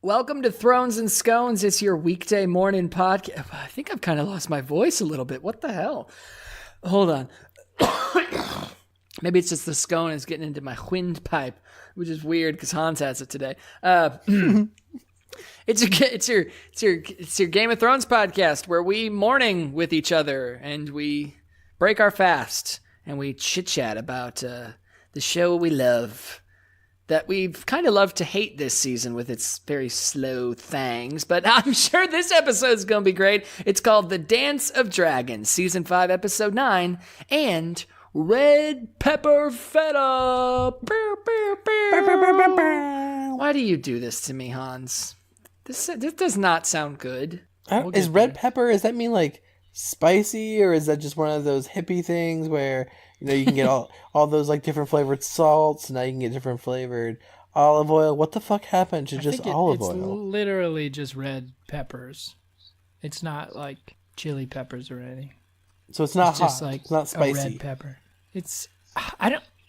Welcome to Thrones and Scones. It's your weekday morning podcast. I think I've kind of lost my voice a little bit. What the hell? Hold on. Maybe it's just the scone is getting into my windpipe, which is weird because Hans has it today. It's your Game of Thrones podcast where we morning with each other and we break our fast and we chit chat about the show we love. That we've kind of loved to hate this season with its very slow things, but I'm sure this episode is going to be great. It's called The Dance of Dragons, Season 5, Episode 9, and Red Pepper Feta. Why do you do this to me, Hans? This does not sound good. Is red pepper, does that mean like spicy, or is that just one of those hippie things where... You know, you can get all those like different flavored salts. Now you can get different flavored olive oil. What the fuck happened to just olive oil? It's literally just red peppers. It's not like chili peppers or anything. So it's not it's hot. Just like it's not spicy. A red pepper.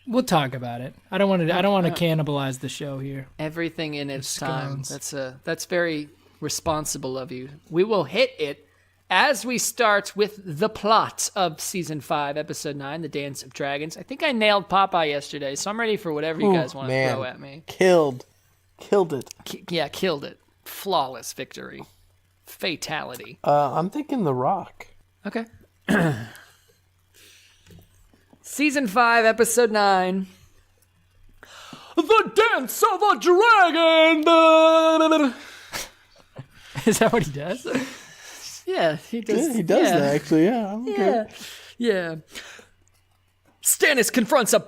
We'll talk about it. I don't want to cannibalize the show here. Everything in its time. That's very responsible of you. We will hit it. As we start with the plot of Season 5, Episode 9, The Dance of Dragons. I think I nailed Popeye yesterday, so I'm ready for whatever you guys want to throw at me. Killed it. Killed it. Flawless victory. Fatality. I'm thinking The Rock. Okay. Season 5, Episode 9. The Dance of a Dragon! Is that what he does? Yeah, he does. Yeah, he does that, actually, yeah. Yeah. Stannis confronts a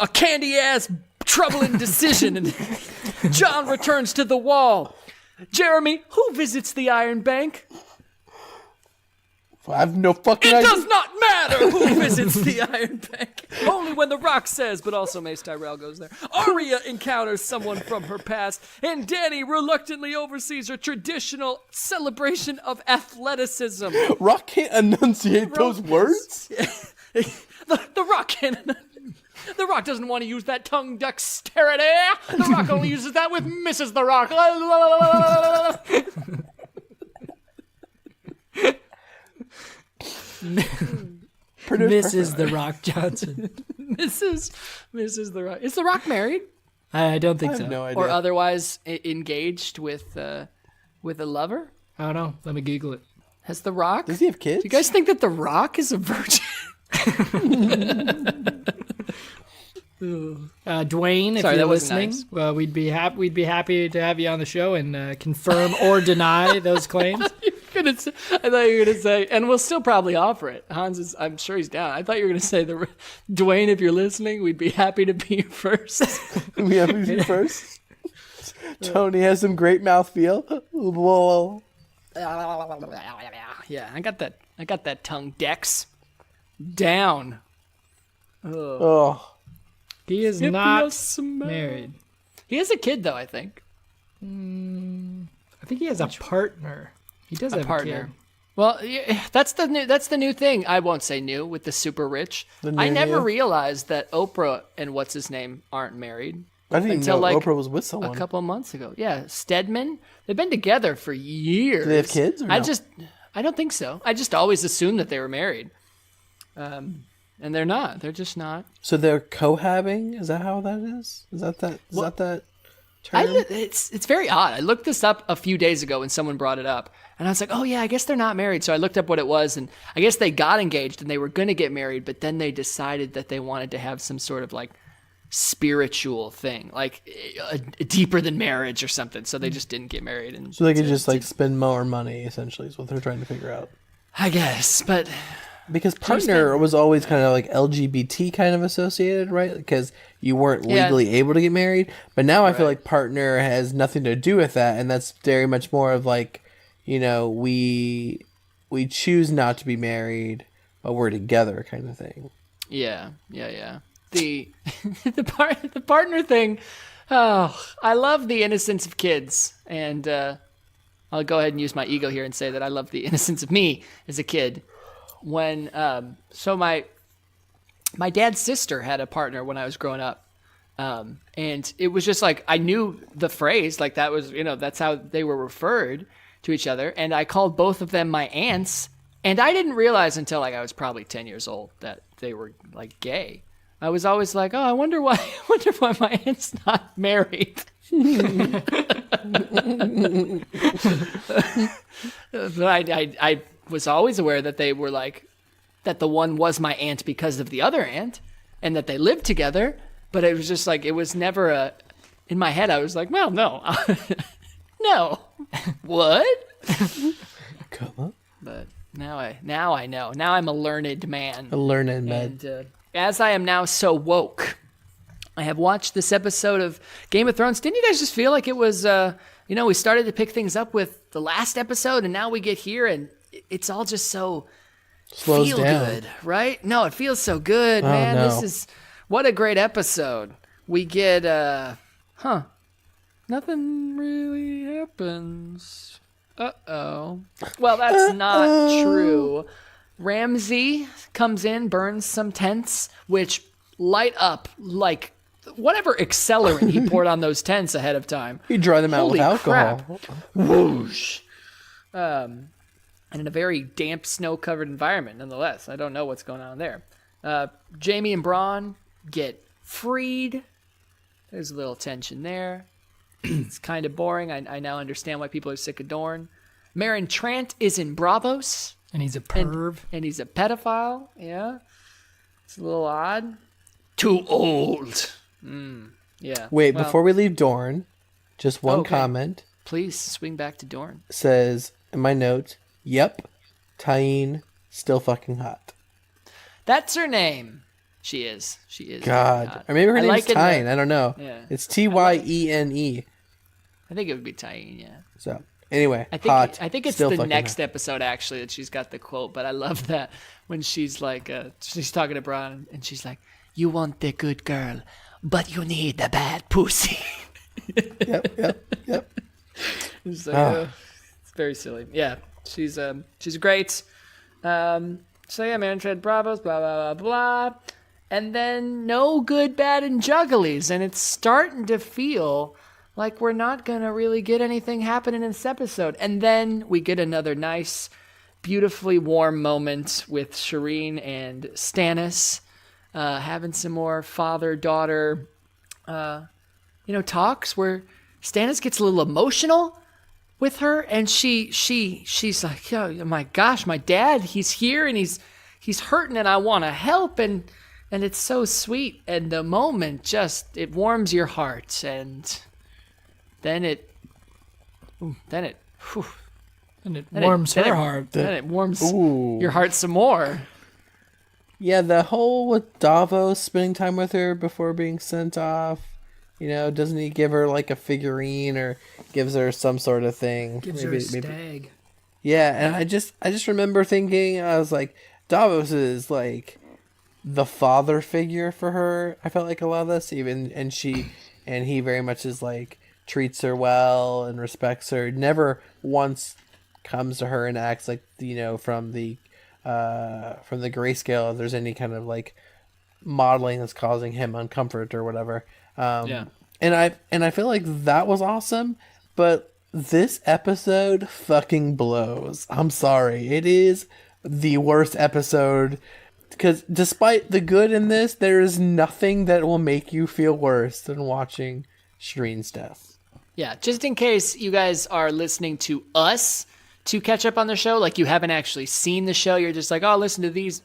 candy-ass troubling decision, and Jon returns to the wall. Jeremy, who visits the Iron Bank? I have no fucking idea. It does not matter who visits the Iron Bank. Only when The Rock says, but also Mace Tyrell goes there. Arya encounters someone from her past, and Dany reluctantly oversees a traditional celebration of athleticism. Rock can't enunciate those words? The Rock can't. The Rock doesn't want to use that tongue dexterity. The Rock only uses that with Mrs. The Rock. Mrs. The Rock Johnson. Mrs. The Rock. Is The Rock married? I don't think so. No idea. Or otherwise engaged with a lover? I don't know. Let me Google it. Has The Rock? Does he have kids? Do you guys think that The Rock is a virgin? Dwayne, if you're listening, nice. Well, we'd be happy to have you on the show and confirm or deny those claims. I thought you were gonna say, and we'll still probably offer it. I'm sure he's down. I thought you were gonna say, Dwayne, if you're listening, we'd be happy to be first. We have to be first. Tony has some great mouthfeel. Whoa. Yeah, I got that tongue dex down. Oh. He is not married. He has a kid, though, I think. I think he has a partner. He does have a partner. Kid. Well, yeah, that's the new thing. I won't say new with the super rich. I never realized that Oprah and what's his name aren't married. I didn't even know Oprah was with someone a couple of months ago. Yeah, Stedman. They've been together for years. Do they have kids? Or no? I don't think so. I just always assumed that they were married. And they're not. They're just not. So they're cohabbing? Is that how that is? Is that that term? It's very odd. I looked this up a few days ago when someone brought it up. And I was like, oh, yeah, I guess they're not married. So I looked up what it was. And I guess they got engaged and they were going to get married. But then they decided that they wanted to have some sort of like spiritual thing, like deeper than marriage or something. So they just didn't get married. And so they could just like spend more money, essentially, is what they're trying to figure out. I guess, but... Because partner was always kind of like LGBT kind of associated, right? Because you weren't legally able to get married. But now I feel like partner has nothing to do with that. And that's very much more of like, you know, we choose not to be married, but we're together kind of thing. Yeah. The the partner thing, oh, I love the innocence of kids. And I'll go ahead and use my ego here and say that I love the innocence of me as a kid. When so my dad's sister had a partner when I was growing up, And it was just like, I knew the phrase, like that was, that's how they were referred to each other. And I called both of them my aunts. And I didn't realize until like I was probably 10 years old that they were like gay. I was always like, oh, I wonder why my aunt's not married. But I was always aware that they were like, that the one was my aunt because of the other aunt and that they lived together. But it was just like, it was never in my head, I was like, well, no. No. What? Come on. But now I know. Now I'm a learned man. A learned man. And as I am now so woke, I have watched this episode of Game of Thrones. Didn't you guys just feel like it was, we started to pick things up with the last episode and now we get here and it's all just so Slows feel down. good, right? No, it feels so good, Oh, man. no. This is, what a great episode. We get, nothing really happens. Uh-oh. Well, that's not true. Ramsay comes in, burns some tents, which light up like whatever accelerant he poured on those tents ahead of time. You dry them out Holy with alcohol. crap. Whoosh. And in a very damp, snow-covered environment, nonetheless. I don't know what's going on there. Jaime and Bronn get freed. There's a little tension there. It's kind of boring. I now understand why people are sick of Dorne. Meryn Trant is in Bravos. And he's a perv. And he's a pedophile. Yeah. It's a little odd. Too old. Yeah. Wait, Well, before we leave Dorne, just one Okay. comment please swing back to Dorne. says in my notes, yep, Tyene, still fucking hot. That's her name. She is. She is. God. hot. Or maybe her I name's like it Tyne. that- I don't know. Yeah. It's Tyene. I think it would be Tyene, yeah. So, anyway, I think hot. I think it's still the fucking next hot. episode actually that she's got the quote, but I love that when she's like she's talking to Bronn and she's like, "You want the good girl, but you need the bad pussy." Yep. It's like, it's very silly. Yeah, she's great. So yeah, man, Tread Bravos, blah blah blah blah, and then no good, bad, and jugglies, and it's starting to feel like we're not gonna really get anything happening in this episode, and then we get another nice, beautifully warm moment with Shireen and Stannis, having some more father-daughter, talks where Stannis gets a little emotional with her, and she's like, "Oh my gosh, my dad, he's here and he's hurting, and I want to help," and it's so sweet, and the moment just it warms your heart, and then it whew, And it then warms then her it- heart. then it warms Ooh. your heart some more. Yeah, the whole with Davos spending time with her before being sent off. Doesn't he give her like a figurine or gives her some sort of thing? Gives her a stag. Yeah, and I just remember thinking, I was like, Davos is like the father figure for her. I felt like a lot of this, and he very much is like treats her well and respects her. Never once comes to her and acts like from the grayscale. If there's any kind of like modeling that's causing him uncomfort or whatever. Yeah. And I feel like that was awesome, but this episode fucking blows. I'm sorry. It is the worst episode because despite the good in this, there is nothing that will make you feel worse than watching Shireen's death. Yeah, just in case you guys are listening to us to catch up on the show, like you haven't actually seen the show, you're just like, oh, listen to these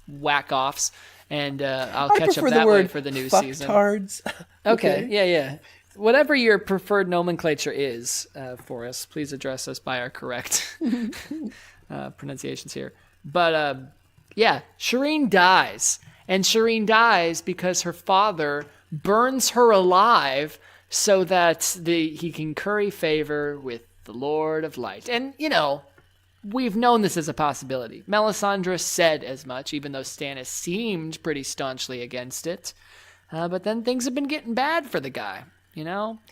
whack-offs, and I'll I catch up prefer the that way word for the new season. fucktards. Okay, yeah. Whatever your preferred nomenclature is for us, please address us by our correct pronunciations here. But yeah, Shireen dies. And Shireen dies because her father burns her alive so that he can curry favor with the Lord of Light. And, we've known this as a possibility. Melisandre said as much, even though Stannis seemed pretty staunchly against it. But then things have been getting bad for the guy.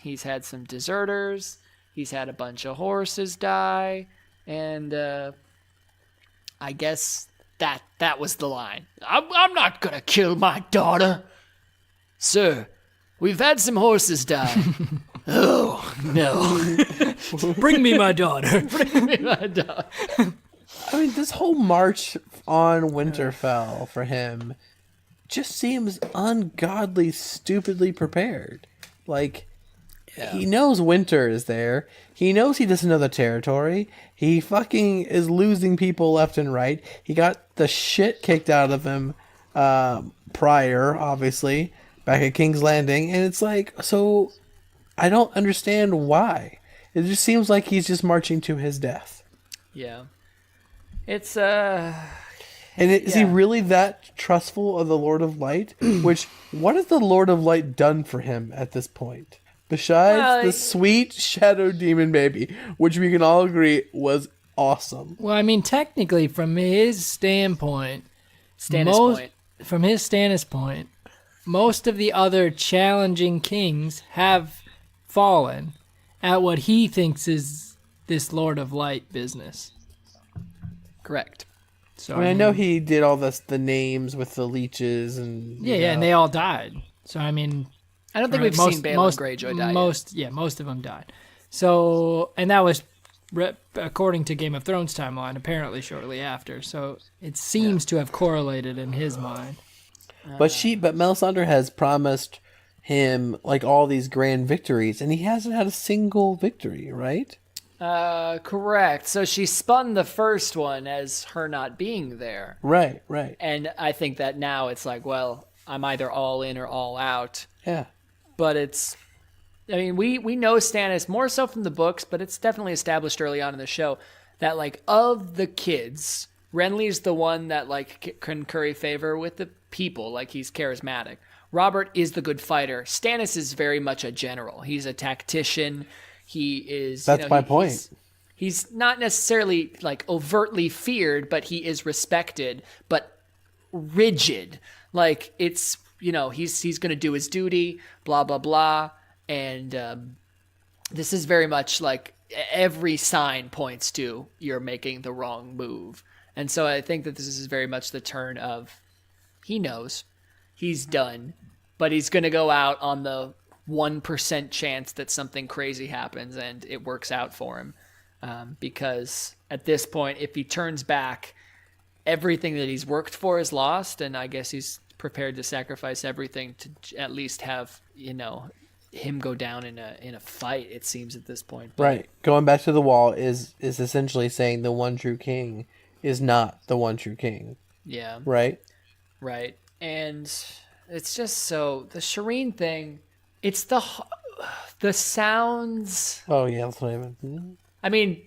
He's had some deserters. He's had a bunch of horses die. And I guess that was the line. I'm not going to kill my daughter. Sir, We've had some horses die. Oh, no. Bring me my daughter. Bring me my daughter. I mean, this whole march on Winterfell for him just seems ungodly, stupidly prepared. Like, he knows winter is there. He knows he doesn't know the territory. He fucking is losing people left and right. He got the shit kicked out of him prior, obviously, back at King's Landing. And it's like, so I don't understand why. It just seems like he's just marching to his death. Yeah. It's, is he really that trustful of the Lord of Light? Which, what has the Lord of Light done for him at this point? Besides the sweet shadow demon baby, which we can all agree was awesome. Well, I mean, technically, from his standpoint, from his Stannis point, most of the other challenging kings have fallen at what he thinks is this Lord of Light business. Correct. So I know he did all the names with the leeches and and they all died. So I mean, I don't think we've seen Balon Greyjoy die. Most of them died. So, and that was according to Game of Thrones timeline, apparently shortly after. So it seems to have correlated in his mind. But Melisandre has promised him like all these grand victories, and he hasn't had a single victory, right? Correct. So she spun the first one as her not being there. Right. And I think that now it's like, well, I'm either all in or all out. Yeah. But I mean, we know Stannis more so from the books, but it's definitely established early on in the show that, like, of the kids, Renly's the one that, like, can curry favor with the people. Like, he's charismatic. Robert is the good fighter. Stannis is very much a general. He's a tactician. He is... That's my point. He's not necessarily, like, overtly feared, but he is respected, but rigid. Like, it's... he's going to do his duty, blah, blah, blah. And this is very much like every sign points to you're making the wrong move. And so I think that this is very much the turn of he knows he's done, but he's going to go out on the 1% chance that something crazy happens and it works out for him. Because at this point, if he turns back, everything that he's worked for is lost. And I guess he's prepared to sacrifice everything to at least have, him go down in a fight, it seems at this point. But, right. Going back to the wall is essentially saying the one true king is not the one true king. Yeah. Right? Right. And it's just so... The Shireen thing, it's the sounds... Oh, yeah, that's what I meant. I mean,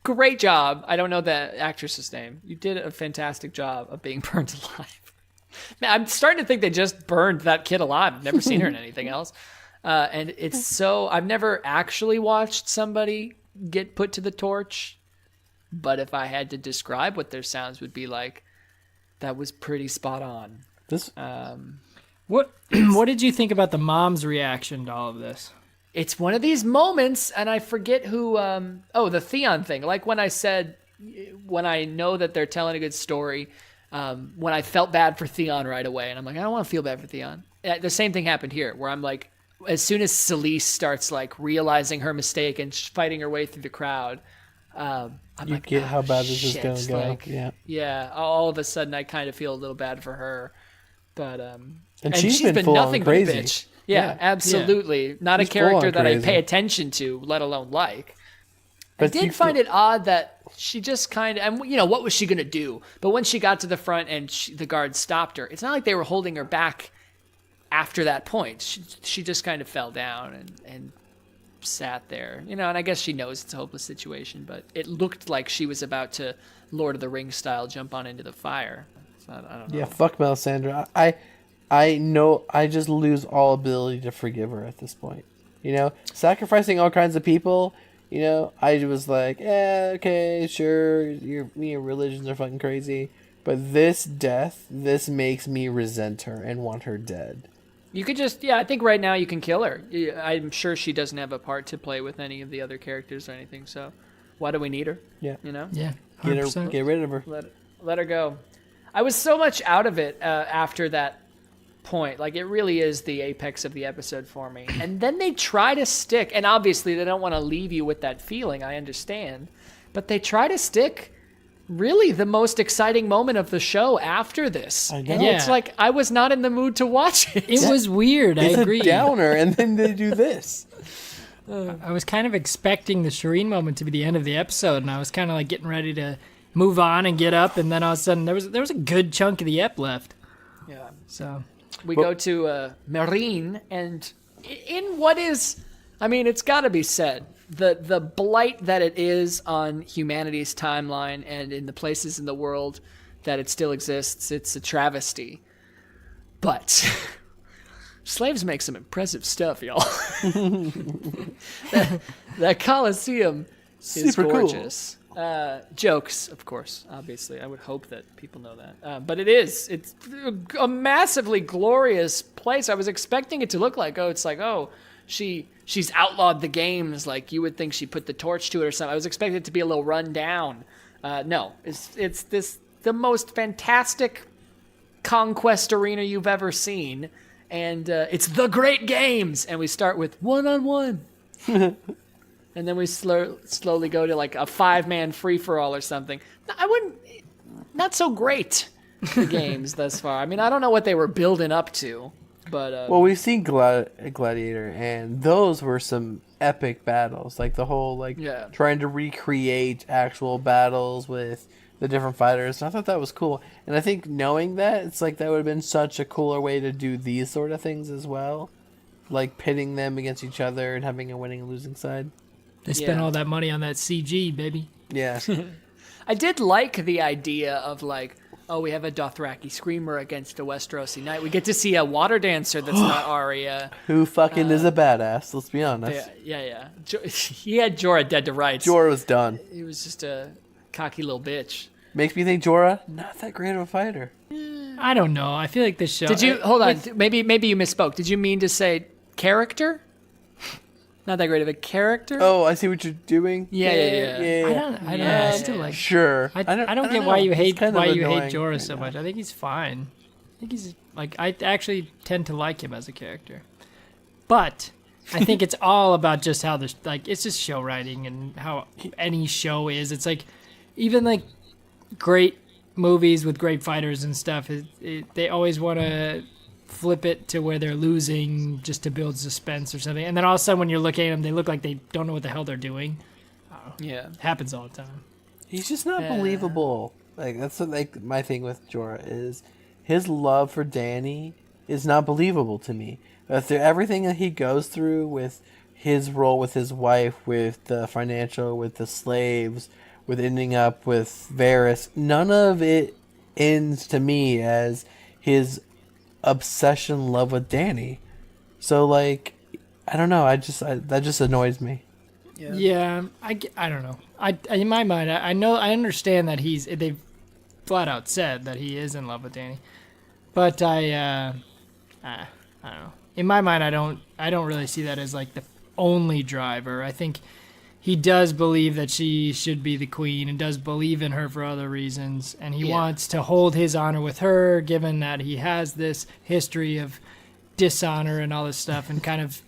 great job. I don't know the actress's name. You did a fantastic job of being burned alive. Man, I'm starting to think they just burned that kid alive. I've never seen her in anything else. And it's so... I've never actually watched somebody get put to the torch, but if I had to describe what their sounds would be like, that was pretty spot on. What did you think about the mom's reaction to all of this? It's one of these moments, and I forget who... the Theon thing. Like when I said, when I know that they're telling a good story, when I felt bad for Theon right away, and I'm like, I don't want to feel bad for Theon. The same thing happened here, where I'm like, as soon as Selyse starts like realizing her mistake and fighting her way through the crowd, I'm like, get how bad this is going to go. Like, yeah. All of a sudden, I kind of feel a little bad for her, but and she's been nothing crazy. but a bitch. Yeah, absolutely. Yeah. Not she's a character that I pay attention to, let alone like. But I did find it odd that she just kind of, and what was she going to do? But when she got to the front and the guards stopped her, it's not like they were holding her back after that point. She just kind of fell down and sat there, and I guess she knows it's a hopeless situation, but it looked like she was about to Lord of the Rings style jump on into the fire. So I don't know. Yeah, fuck Melisandre. I know I just lose all ability to forgive her at this point. Sacrificing all kinds of people, I was like, okay, sure, your religions are fucking crazy, but this makes me resent her and want her dead. You could just, I think right now you can kill her. I'm sure she doesn't have a part to play with any of the other characters or anything, so why do we need her? Yeah. Yeah, 100%. Get rid of her. Let her go. I was so much out of it after that point. Like, it really is the apex of the episode for me. And then they try to stick, and obviously they don't want to leave you with that feeling, I understand, but they try to stick really the most exciting moment of the show after this. I know. And it's like, I was not in the mood to watch it. It was weird. I agree. It's a downer, and then they do this. I was kind of expecting the Shireen moment to be the end of the episode, and I was kind of like getting ready to move on and get up, and then all of a sudden there was a good chunk of the ep left. Yeah. So we go to Marine, and in what is, I mean, it's got to be said, the blight that it is on humanity's timeline and in the places in the world that it still exists, it's a travesty. But slaves make some impressive stuff, y'all. that Colosseum is Super gorgeous. Cool. Jokes, of course, obviously. I would hope that people know that. But it's a massively glorious place. I was expecting it to look like, she's outlawed the games. Like, you would think she put the torch to it or something. I was expecting it to be a little run down. No, it's the most fantastic conquest arena you've ever seen. And it's the Great Games. And we start with one-on-one. And then we slowly go to like a 5-man free-for-all or something. Not so great, the games thus far. I mean, I don't know what they were building up to, but... well, we've seen Gladiator, and those were some epic battles. Like the whole, trying to recreate actual battles with the different fighters. And I thought that was cool. And I think knowing that, it's like that would have been such a cooler way to do these sort of things as well. Like pitting them against each other and having a winning and losing side. They spent all that money on that CG, baby. Yeah. I did like the idea of like, oh, we have a Dothraki screamer against a Westerosi knight. We get to see a water dancer that's not Arya. Who fucking is a badass, let's be honest. Yeah. He had Jorah dead to rights. Jorah was done. He was just a cocky little bitch. Makes me think Jorah, not that great of a fighter. I don't know. I feel like this show... Did you... Hold on. Maybe you misspoke. Did you mean to say character? Not that great of a character? Oh, I see what you're doing. Yeah. I don't know. I still like... Sure. I don't get why you hate Jorah so much. I think he's fine. I think he's... Like, I actually tend to like him as a character. But I think it's all about just how the... Like, it's just show writing and how any show is. It's like... Even, like, great movies with great fighters and stuff, they always want to flip it to where they're losing just to build suspense or something. And then all of a sudden when you're looking at them, they look like they don't know what the hell they're doing. Yeah. It happens all the time. He's just not believable. Like, that's what, like, my thing with Jorah is his love for Dany is not believable to me. After everything that he goes through with his role with his wife, with the financial, with the slaves, with ending up with Varys, none of it ends to me as his obsession love with Dany. So, like, I don't know. That just annoys me. Yeah, I don't know. In my mind, I understand that they've flat out said that he is in love with Dany, but I don't know. In my mind, I don't really see that as like the only driver. I think he does believe that she should be the queen and does believe in her for other reasons. And he wants to hold his honor with her, given that he has this history of dishonor and all this stuff, and kind of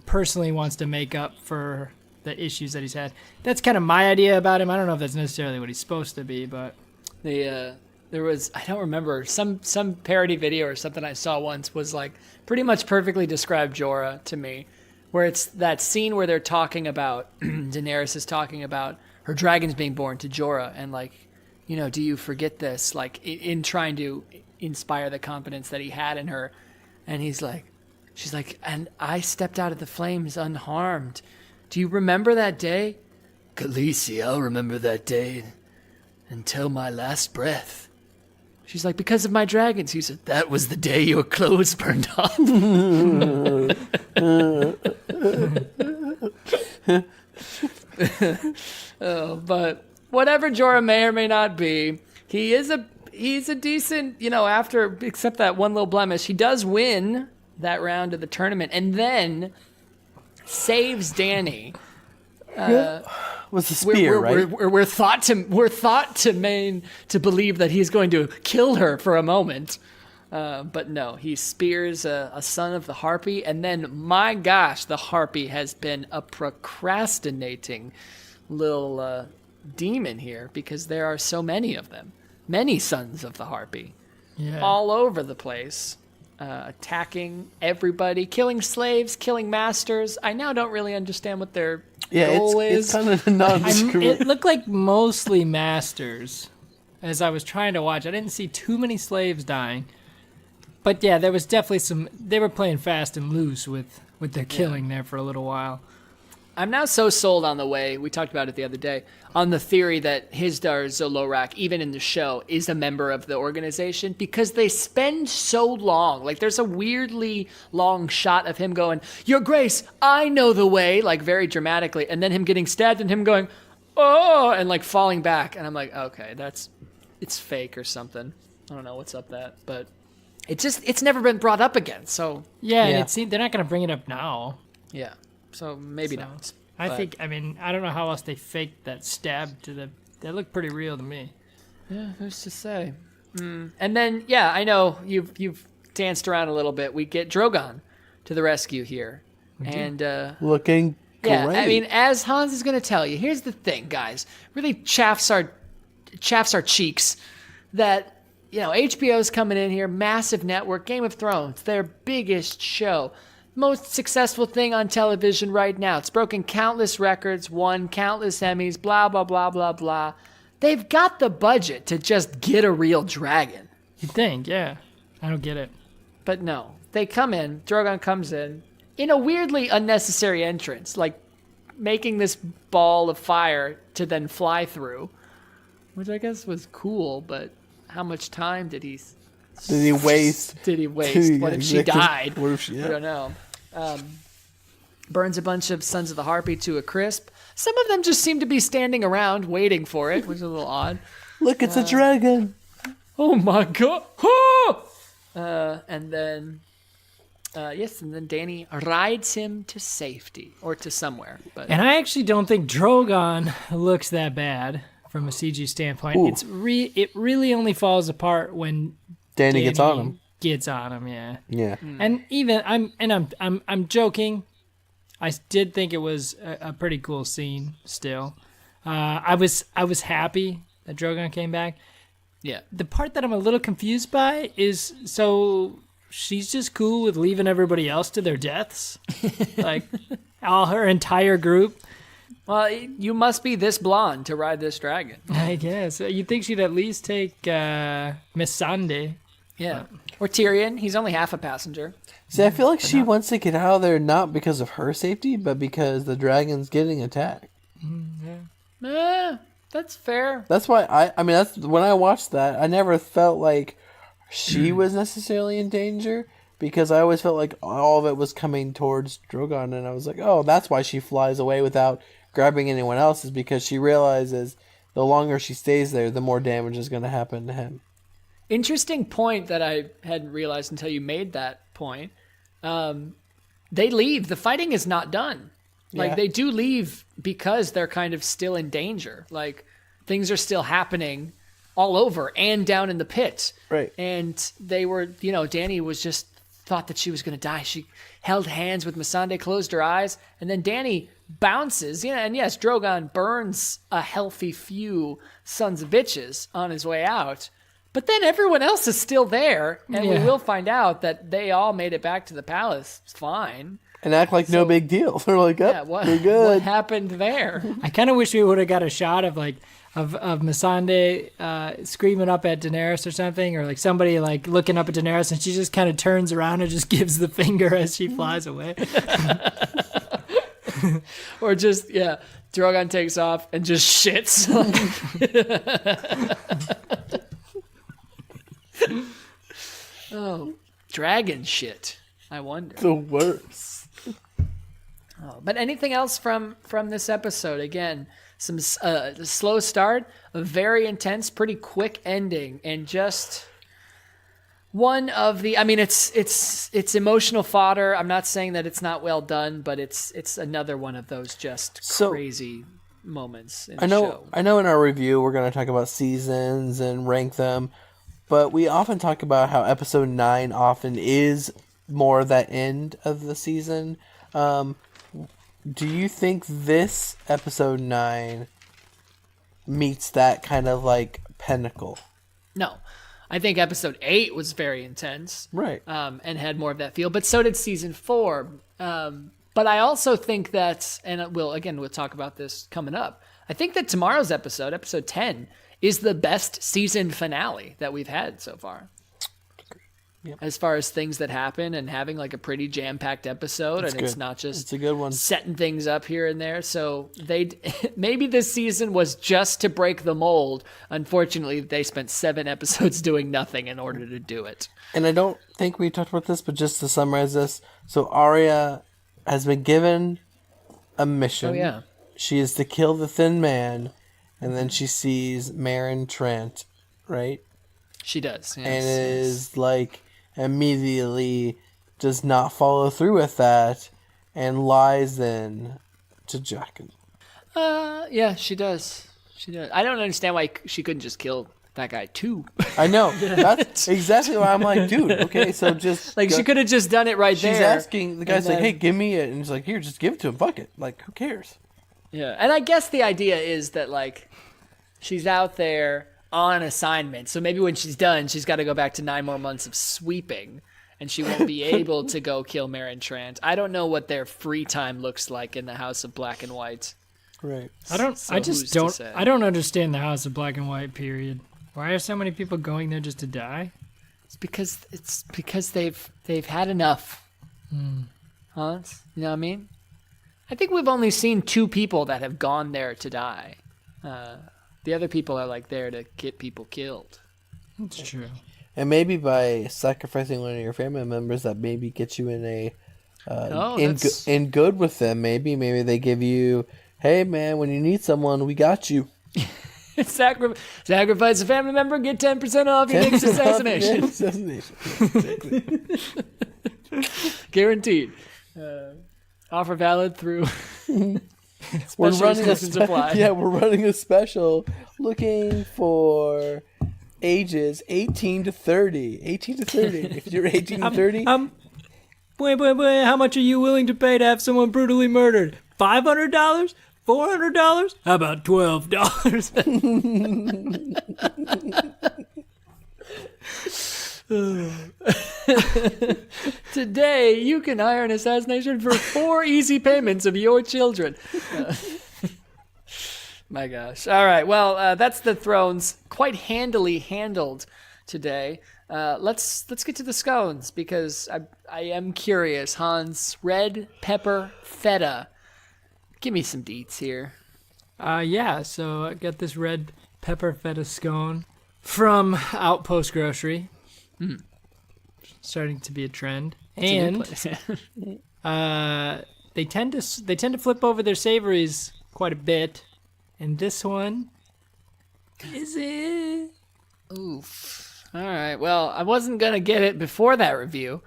personally wants to make up for the issues that he's had. That's kind of my idea about him. I don't know if that's necessarily what he's supposed to be, but... There was, I don't remember, some parody video or something I saw once was like pretty much perfectly described Jorah to me. Where it's that scene where they're talking about, Daenerys is talking about her dragons being born to Jorah, and like, you know, do you forget this? Like, in trying to inspire the confidence that he had in her. And she's like, and I stepped out of the flames unharmed. Do you remember that day? Khaleesi, I'll remember that day until my last breath. She's like, because of my dragons. He said, that was the day your clothes burned off. But whatever Jorah may or may not be, he's a decent, except that one little blemish, he does win that round of the tournament and then saves Dany. Was the spear, right? We're thought to believe that he's going to kill her for a moment. But no, he spears a son of the Harpy, and then, my gosh, the Harpy has been a procrastinating little demon here because there are so many of them. Many sons of the Harpy. Yeah. All over the place. Attacking everybody, killing slaves, killing masters. I now don't really understand what their goal is. It's kind of nondescript. It looked like mostly masters. As I was trying to watch, I didn't see too many slaves dying. But yeah, there was definitely they were playing fast and loose with their killing there for a little while. I'm now so sold on the way, we talked about it the other day, on the theory that Hizdar Zolorak, even in the show, is a member of the organization because they spend so long. Like, there's a weirdly long shot of him going, "Your Grace, I know the way," like very dramatically, and then him getting stabbed and him going, "Oh," and like falling back. And I'm like, okay, it's fake or something. I don't know what's up that, but it's never been brought up again. So yeah. And it seems they're not going to bring it up now. Yeah. So maybe not. I don't know how else they faked that stab that looked pretty real to me. Yeah, who's to say? And then, yeah, I know you've danced around a little bit. We get Drogon to the rescue here. Looking great. Yeah, I mean, as Hans is going to tell you, here's the thing, guys. Really chafes our cheeks that, HBO's coming in here, massive network, Game of Thrones, their biggest show. Most successful thing on television right now. It's broken countless records, won countless Emmys, blah, blah, blah, blah, blah. They've got the budget to just get a real dragon. You'd think, yeah. I don't get it. But no. They come in, Drogon comes in a weirdly unnecessary entrance, like making this ball of fire to then fly through, which I guess was cool, but how much time did he waste? What if she died? I don't know. Burns a bunch of Sons of the Harpy to a crisp. Some of them just seem to be standing around waiting for it, which is a little odd. Look, it's a dragon. Oh my god. And then Dany rides him to safety, or to somewhere. And I actually don't think Drogon looks that bad from a CG standpoint. Ooh. It really only falls apart when Dany gets on him. Yeah. Yeah. And even I'm joking. I did think it was a pretty cool scene still. I was happy that Drogon came back. Yeah. The part that I'm a little confused by is, so she's just cool with leaving everybody else to their deaths? Like all her entire group? Well, you must be this blonde to ride this dragon. I guess. You'd think she'd at least take Missandei. Yeah. Or Tyrion. He's only half a passenger. See, I feel like she wants to get out of there not because of her safety, but because the dragon's getting attacked. Yeah. That's fair. That's why that's when I watched that, I never felt like she was necessarily in danger, because I always felt like all of it was coming towards Drogon, and I was like, oh, that's why she flies away without grabbing anyone else, is because she realizes the longer she stays there, the more damage is going to happen to him. Interesting point that I hadn't realized until you made that point. They leave. The fighting is not done. Like, they do leave because they're kind of still in danger. Like, things are still happening all over and down in the pit. Right. And they were, Dany was just thought that she was going to die. She held hands with Missandei, closed her eyes, and then Dany bounces. And yes, Drogon burns a healthy few sons of bitches on his way out. But then everyone else is still there, and we will find out that they all made it back to the palace fine. And act like no big deal. They're like, we're good. What happened there? I kind of wish we would have got a shot of Missandei screaming up at Daenerys or something, or like somebody like looking up at Daenerys, and she just kind of turns around and just gives the finger as she flies away. Or just, Drogon takes off and just shits. Oh, dragon shit. I wonder. The worst. But anything else from this episode? Again, some slow start, a very intense, pretty quick ending, and just one of the. I mean, it's emotional fodder. I'm not saying that it's not well done, but it's another one of those just crazy moments in the show. I know. In our review, we're going to talk about seasons and rank them. But we often talk about how episode 9 often is more that end of the season. Do you think this episode 9 meets that kind of like pinnacle? No. I think episode 8 was very intense. Right. And had more of that feel. But so did season 4. But I also think that, and we'll talk about this coming up, I think that tomorrow's episode 10, is the best season finale that we've had so far. Yep. As far as things that happen and having like a pretty jam-packed episode, it's not just it's a good one. Setting things up here and there. So maybe this season was just to break the mold. Unfortunately, they spent 7 episodes doing nothing in order to do it. And I don't think we talked about this, but just to summarize this, so Arya has been given a mission. Oh yeah, she is to kill the Thin Man, and then she sees Meryn Trant, right? She does, yes, and is like immediately does not follow through with that and lies in to Jaqen. Yeah, she does. I don't understand why she couldn't just kill that guy too. I know. That's exactly why I'm like, dude, okay, so just like she could have just done it right there. She's asking the guy's like, hey, give me it, and he's like, here, just give it to him, fuck it. Like, who cares? Yeah. And I guess the idea is that like she's out there on assignment. So maybe when she's done, she's got to go back to 9 more months of sweeping, and she won't be able to go kill Meryn Trant. I don't know what their free time looks like in the House of Black and White. Right. I don't understand the House of Black and White period. Why are so many people going there just to die? It's because they've had enough. Hans, you know what I mean? I think we've only seen 2 people that have gone there to die. The other people are like there to get people killed. That's true. And maybe by sacrificing one of your family members, that maybe gets you in a in good with them. Maybe they give you, hey man, when you need someone, we got you. Sacrifice a family member, get 10% off your next assassination. Exactly. Guaranteed. Offer valid through. We're running a special looking for ages 18 to 30. 18 to 30. If you're 18 to 30. Wait. How much are you willing to pay to have someone brutally murdered? $500? $400? How about $12? Today, you can hire an assassination for 4 easy payments of your children. My gosh. All right. Well, that's the Thrones quite handily handled today. Let's get to the scones because I am curious. Hans, red pepper feta. Give me some deets here. Yeah. So I got this red pepper feta scone from Outpost Grocery. Starting to be a trend, and they tend to flip over their savories quite a bit, and this one is it. Oof. All right. Well, I wasn't gonna get it before that review.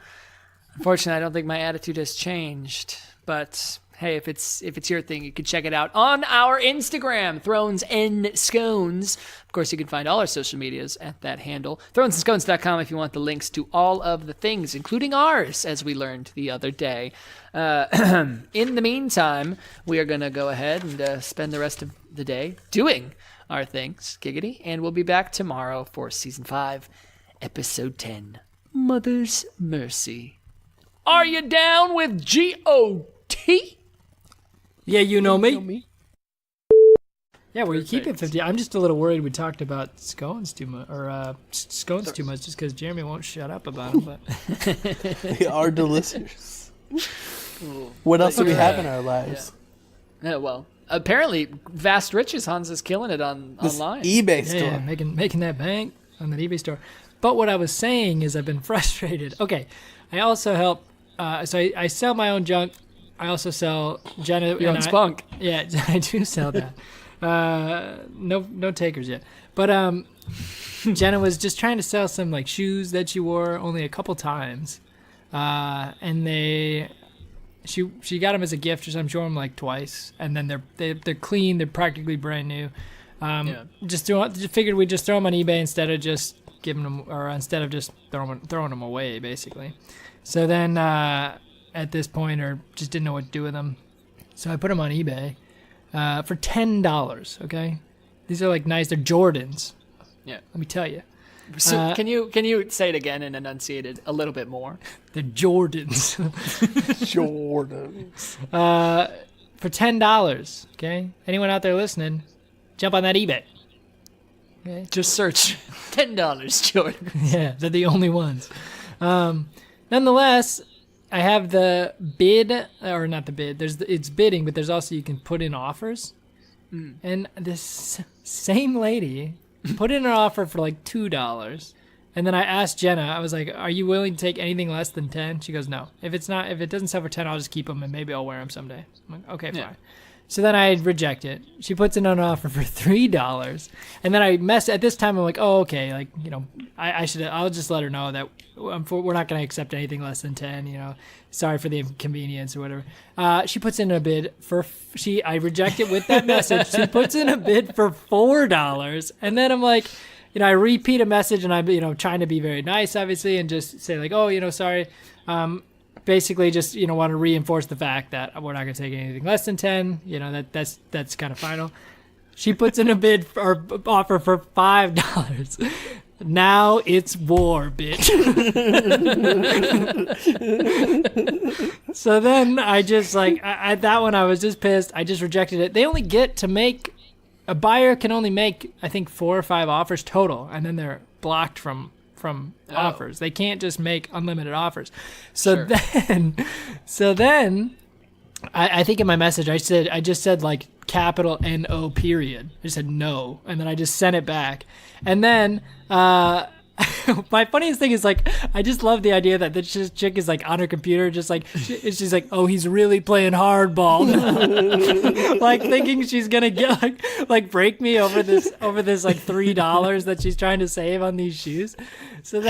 Unfortunately, I don't think my attitude has changed. But hey, if it's your thing, you can check it out on our Instagram, Thrones and Scones. Of course, you can find all our social medias at that handle, thronesandscones.com, if you want the links to all of the things, including ours, as we learned the other day. In the meantime, we are going to go ahead and spend the rest of the day doing our things, giggity, and we'll be back tomorrow for Season 5, Episode 10, Mother's Mercy. Are you down with G-O-T? Yeah, you know me. Yeah, well, you keep it 50. I'm just a little worried we talked about scones too much, or scones too much, just because Jeremy won't shut up about them. But they are delicious. What else do we have in our lives? Yeah, well, apparently, Vast Riches Hans is killing it online. eBay store. Yeah, making that bank on that eBay store. But what I was saying is I've been frustrated. Okay, I also help. So I sell my own junk. I also sell Jenna. Your own spunk. Yeah, I do sell that. No takers yet. But Jenna was just trying to sell some like shoes that she wore only a couple times, and she got them as a gift, or I'm sure them like twice, and then they're clean. They're practically brand new. Just figured we'd just throw them on eBay instead of just giving them, or instead of just throwing them away, basically. So then at this point, or just didn't know what to do with them. So I put them on eBay for $10. Okay, these are like nice. They're Jordans. Yeah. Let me tell you. So can you say it again and enunciate it a little bit more? They're Jordans. Jordans. For $10. Okay, anyone out there listening, jump on that eBay. Okay. Just search $10 Jordan. Yeah, they're the only ones. Nonetheless, I have the bid, or not the bid. It's bidding, but there's also you can put in offers. And this same lady put in an offer for like $2. And then I asked Jenna, I was like, "Are you willing to take anything less than 10?" She goes, "No. If it doesn't sell for 10, I'll just keep them and maybe I'll wear them someday." I'm like, "Okay, fine." So then I reject it. She puts in an offer for $3, and then I at this time. I'm like, "Oh, okay. Like, you know, I'll just let her know that we're not going to accept anything less than 10. You know, sorry for the inconvenience or whatever." She puts in a bid for I reject it with that message. She puts in a bid for $4, and then I'm like, you know, I repeat a message, and I'm, you know, trying to be very nice, obviously, and just say like, "Oh, you know, sorry." Basically, just, you know, want to reinforce the fact that we're not going to take anything less than 10. You know, that's kind of final. She puts in a bid or offer for $5. Now it's war, bitch. So then I just like that one. I was just pissed. I just rejected it. They only get to make a buyer can only make, I think, 4 or 5 offers total, and then they're blocked from offers. They can't just make unlimited offers. So then I think in my message I just said like capital NO period. I just said no, and then I just sent it back. And then my funniest thing is like I just love the idea that this chick is like on her computer, just like she's like, "Oh, he's really playing hardball," like thinking she's gonna get like break me over this like $3 that she's trying to save on these shoes. So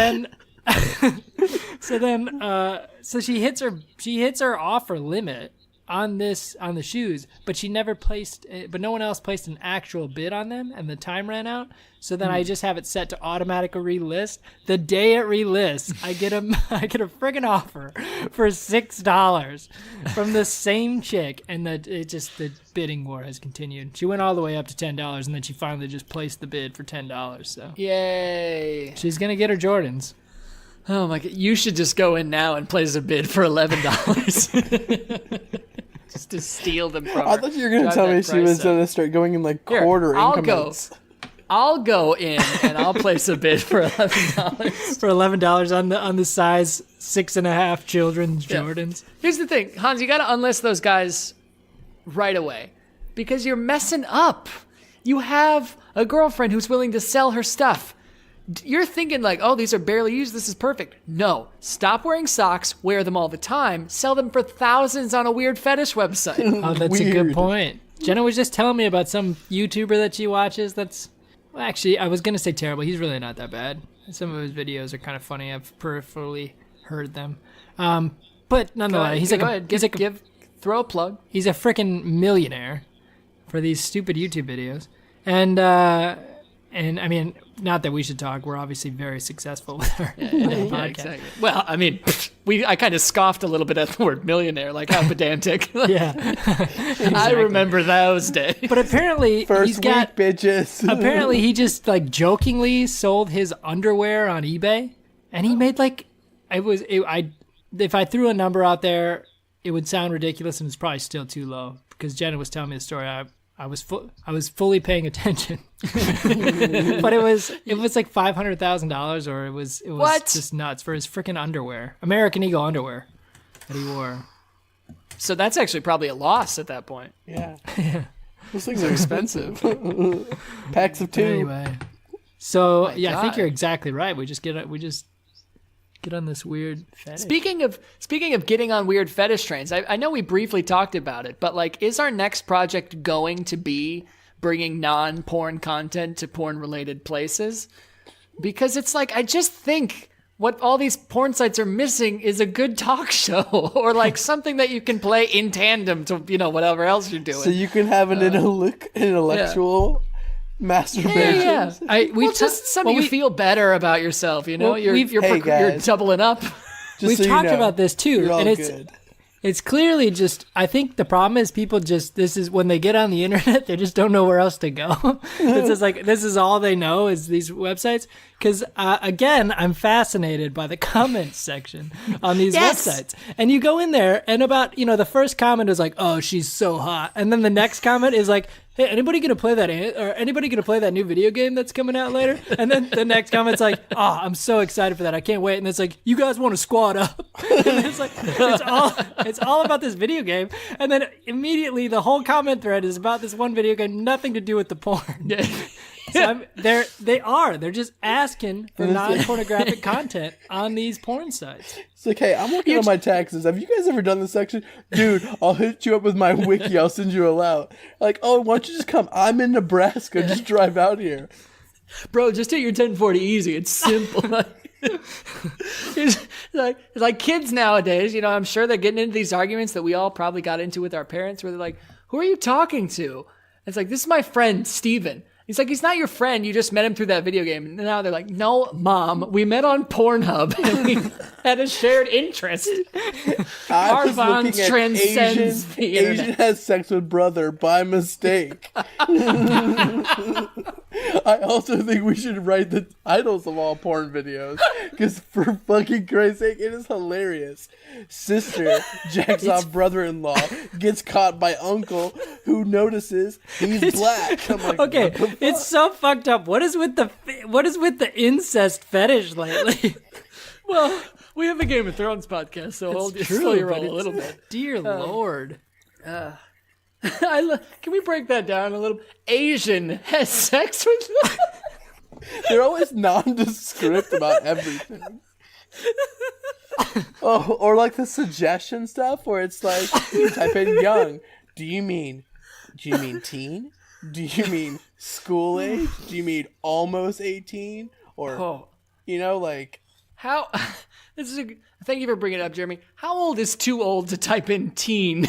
she hits her offer limit on the shoes, but no one else placed an actual bid on them, and the time ran out. So then I just have it set to automatic relist. The day it relists, I get a friggin' offer for $6 from the same chick, and the bidding war has continued. She went all the way up to $10, and then she finally just placed the bid for $10. So yay! She's gonna get her Jordans. Oh my God! You should just go in now and place a bid for $11. Just to steal them from her. I thought you were going to tell me she was going to start going in like quarter increments. I'll go in and I'll place a bid for $11. For $11 on the size 6.5 children's Jordans. Here's the thing, Hans, you got to unlist those guys right away because you're messing up. You have a girlfriend who's willing to sell her stuff. You're thinking like, "Oh, these are barely used. This is perfect." No, stop wearing socks. Wear them all the time. Sell them for thousands on a weird fetish website. Oh, that's a good point. Jenna was just telling me about some YouTuber that she watches. Well, actually, I was gonna say terrible. He's really not that bad. Some of his videos are kind of funny. I've peripherally heard them. But nonetheless, throw a plug. He's a freaking millionaire for these stupid YouTube videos, and I mean, not that we should talk. We're obviously very successful with our podcast. Exactly. Well, I mean, I kind of scoffed a little bit at the word millionaire, like how pedantic. Yeah. Exactly. I remember those days. But apparently bitches. Apparently he just like jokingly sold his underwear on eBay, and he made like if I threw a number out there, it would sound ridiculous, and it's probably still too low because Jenna was telling me the story. I was fully paying attention, but it was like $500,000, or it was what? Just nuts for his freaking underwear, American Eagle underwear that he wore. So that's actually probably a loss at that point. Yeah, those things are expensive. Packs of 2. Anyway, so I think you're exactly right. We just get on this weird fetish. Speaking of getting on weird fetish trains, I know we briefly talked about it, but like, is our next project going to be bringing non-porn content to porn-related places? Because it's like, I just think what all these porn sites are missing is a good talk show or like something that you can play in tandem to, you know, whatever else you're doing. So you can have an intellectual Masturbation. Just something you feel better about yourself. You know, Well, you're doubling up. We've talked about this too, and it's clearly just. I think the problem is people just. This is when they get on the internet, they just don't know where else to go. It's just like this is all they know is these websites. Because again, I'm fascinated by the comments section on these websites, and you go in there, and about the first comment is like, "Oh, she's so hot," and then the next comment is like, "Hey, anybody gonna play that? Or anybody gonna play that new video game that's coming out later?" And then the next comment's like, "Oh, I'm so excited for that! I can't wait!" And it's like, "You guys want to squad up?" And it's like it's all about this video game, and then immediately the whole comment thread is about this one video game, nothing to do with the porn. So they're just asking for non-pornographic content on these porn sites. It's like, hey, I'm working on my taxes. Have you guys ever done this section? Dude, I'll hit you up with my wiki. I'll send you a out. Like, oh, why don't you just come? I'm in Nebraska. Just drive out here. Bro, just hit your 1040 easy. It's simple. It's like kids nowadays, I'm sure they're getting into these arguments that we all probably got into with our parents where they're like, who are you talking to? It's like, this is my friend, Steven. He's like, he's not your friend. You just met him through that video game. And now they're like, no, Mom, we met on Pornhub and we had a shared interest. Our bond transcends the internet. Asian has sex with brother by mistake. I also think we should write the titles of all porn videos because for fucking Christ's sake, it is hilarious. Sister jacks off brother-in-law, gets caught by uncle who notices he's black. I'm like, okay, it's so fucked up. What is with the incest fetish lately? Well, we have a Game of Thrones podcast, so hold your roll a little bit. Dear Lord. Can we break that down a little? Asian has sex with them? They're always nondescript about everything. Oh, or like the suggestion stuff where it's like, you type in young. Do you mean teen? Do you mean school age? Do you mean almost 18? Or, like... How... Thank you for bringing it up, Jeremy. How old is too old to type in teen?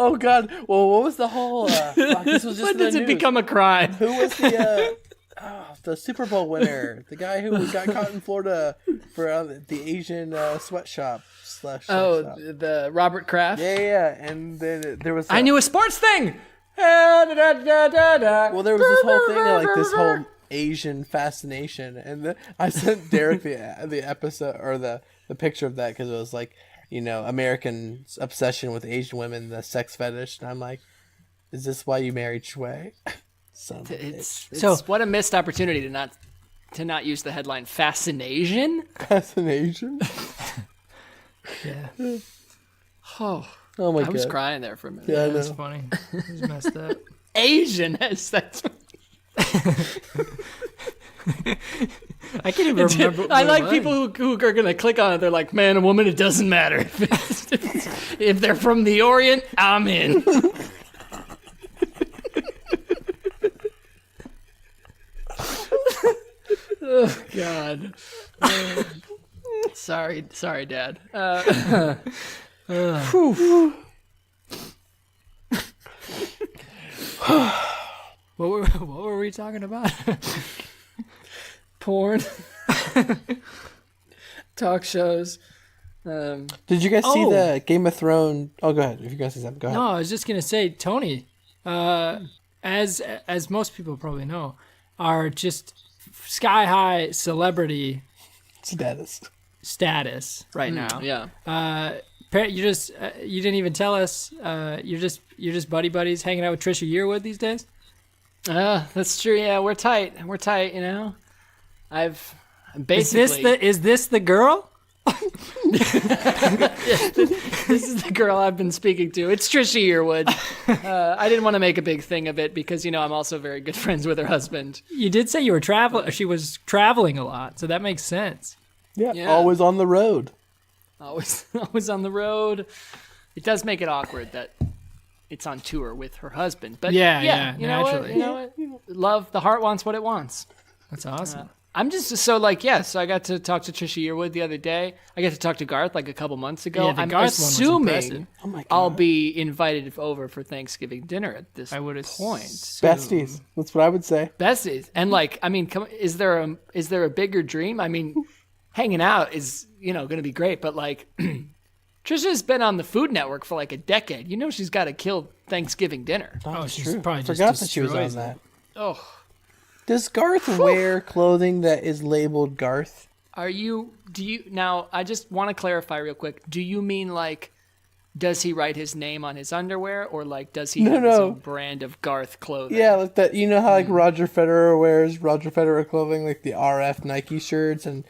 Oh, God. Well, what was the whole... this was just when does it become a crime? Who was the Super Bowl winner? The guy who got caught in Florida for the Asian sweatshop. The Robert Kraft? Yeah. And then there was... I knew a sports thing! Well, there was this whole thing of, like, this whole Asian fascination. And I sent Derek the episode, or the picture of that, because it was like, American obsession with Asian women, the sex fetish. And I'm like, is this why you married Shui? It's what a missed opportunity to not use the headline fascination. Fascination? Yeah. Oh my God. I was crying there for a minute. Yeah, I know. That's funny. It was messed up. Asian has sex. I can't even remember. I like people who are going to click on it. They're like, man, a woman, it doesn't matter. If they're from the Orient, I'm in. Oh, God. Sorry, Dad. What were we talking about? Porn. Talk shows. Did you guys see the Game of Thrones? Oh, go ahead. If you guys see something, go ahead. No, I was just gonna say, Tony, as most people probably know, are just sky high celebrity status right now. Yeah. You didn't even tell us. You're just buddies hanging out with Trisha Yearwood these days. That's true. Yeah, we're tight. I've basically. Is this the girl? This is the girl I've been speaking to. It's Trisha Yearwood. I didn't want to make a big thing of it because I'm also very good friends with her husband. You did say you were traveling. She was traveling a lot, so that makes sense. Yeah. Always on the road. Always on the road. It does make it awkward that it's on tour with her husband. But yeah, naturally. You know what? Love, the heart wants what it wants. That's awesome. I'm just so like, so I got to talk to Trisha Yearwood the other day. I got to talk to Garth like a couple months ago. Yeah, the I'm Garth one was assuming impressive. I'll be invited over for Thanksgiving dinner at this point. Besties. That's what I would say. Besties. And like, I mean, is there a bigger dream? I mean, hanging out is, going to be great, but like Trisha's been on the Food Network for like a decade. She's got to kill Thanksgiving dinner. Oh, she's true. probably just forgot that she was on destroys that. Oh. Does Garth wear clothing that is labeled Garth? Now, I just want to clarify real quick. Do you mean like, does he write his name on his underwear, or like, does he have his own brand of Garth clothing? Yeah, like that. You know how like Roger Federer wears Roger Federer clothing, like the RF Nike shirts and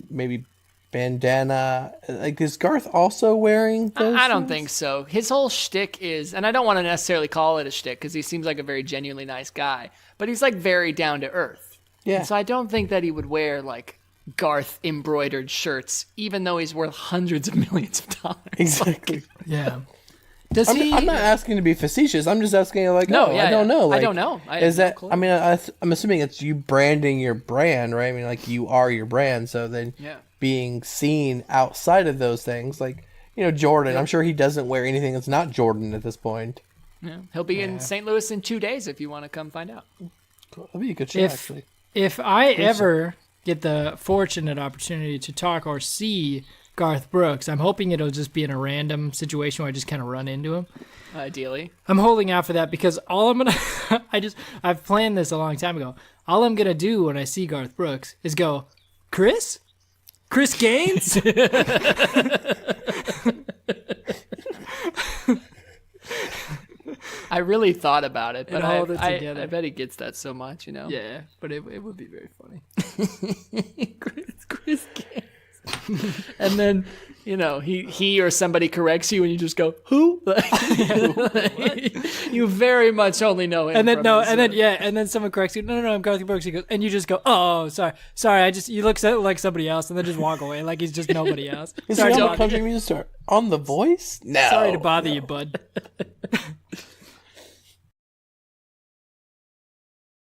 maybe bandana. Like, is Garth also wearing those? I don't think so. His whole shtick is, and I don't want to necessarily call it a shtick because he seems like a very genuinely nice guy, but he's like very down to earth. Yeah. And so I don't think that he would wear like Garth embroidered shirts, even though he's worth hundreds of millions of dollars. Exactly. Yeah. I'm not asking to be facetious. I'm just asking like, I don't know. Like, I don't know. I mean, I'm assuming it's you branding your brand, right? I mean, like you are your brand. So then being seen outside of those things, like, Jordan, I'm sure he doesn't wear anything that's not Jordan at this point. Yeah. He'll be in St. Louis in 2 days if you want to come find out. Cool. That'd be a good show, actually. If I ever get the fortunate opportunity to talk or see Garth Brooks, I'm hoping it'll just be in a random situation where I just kind of run into him. Ideally. I'm holding out for that because all I'm going to, I've planned this a long time ago. All I'm going to do when I see Garth Brooks is go, Chris Gaines? I really thought about it, but I bet he gets that so much, Yeah, but it would be very funny. Chris Gaines. And then, he or somebody corrects you and you just go, who? You very much only know him. And then someone corrects you. No, I'm Garth Brooks. He goes, and you just go, oh, sorry. You look like somebody else, and then just walk away like he's just nobody else. Is he on the country music star? On The Voice? No. Sorry to bother you, bud.